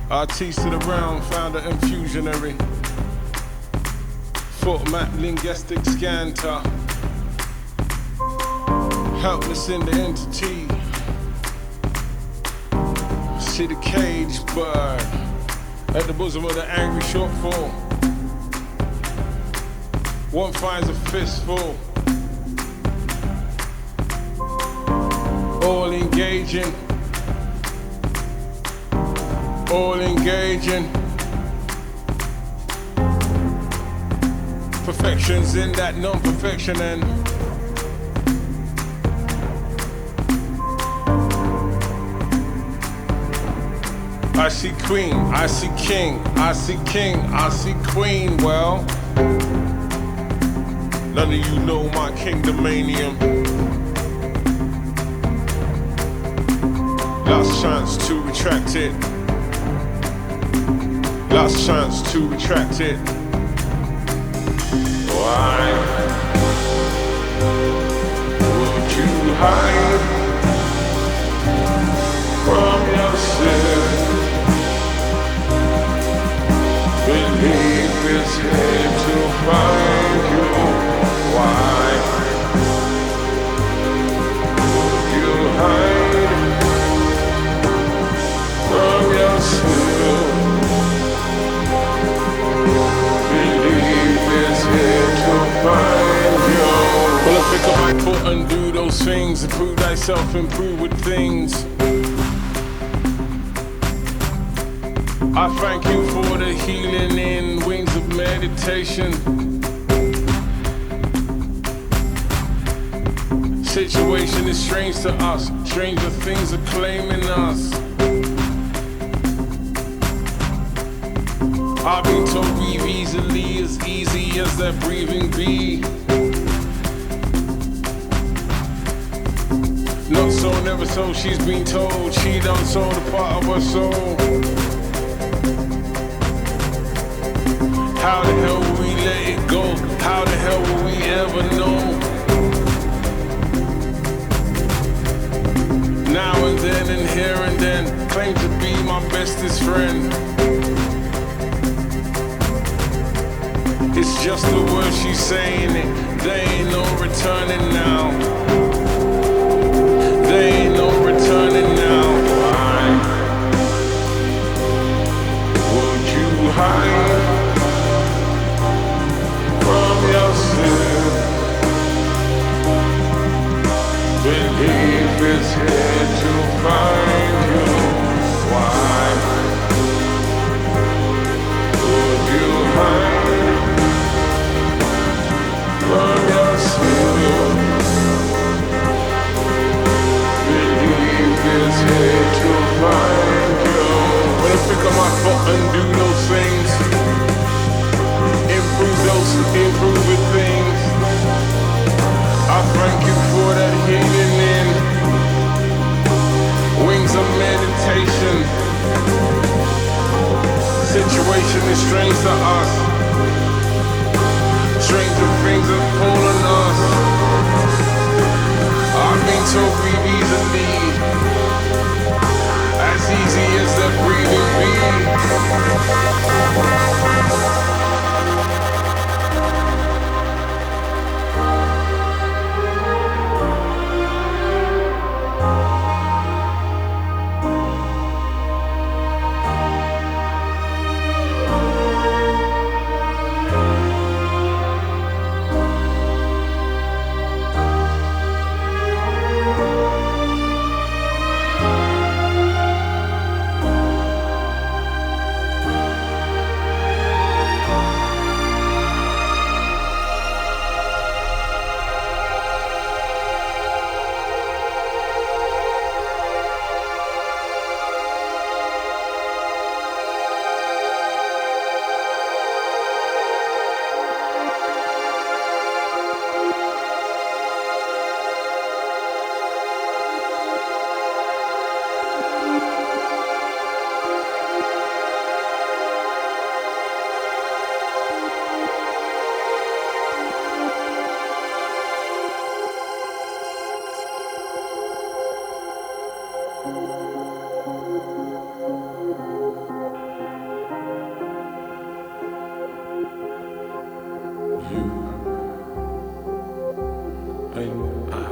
Artiste of the realm, founder and fusionary. Foot map, linguistic scanter. Helpless in the entity. See the cage bird at the bosom of the angry shortfall. One finds a fistful. All engaging. All engaging. Perfections in that non-perfection and I see queen, I see king, I see king, I see queen. Well, none of you know my kingdomanium. Last chance to retract it. Last chance to retract it. Why would you hide from yourself? Believe it's here to find you. Why would you hide from yourself? Believe it's here to find you. Well, I pick up my foot and do those things. Improve thyself, improve with things. I thank you for the healing in wings of meditation. Situation is strange to us. Stranger things are claiming us. I've been told breathe easily, as easy as that breathing be. Not so, never so, she's been told. She done sold a part of her soul. How the hell will we let it go? How the hell will we ever know? Now and then and here and then, claim to be my bestest friend. It's just the words she's saying it. There ain't no returning now. There ain't no returning now. Why would you hide from yourself? Believe it's here to find you. Why would you hide from yourself? Believe it's here to find you. When I pick up my foot and do those things, improve with things. I thank you for that healing in wings of meditation. Situation is strange to us. Stranger things have fallen us. I've been told breathe easily, as easy as that breathing be. I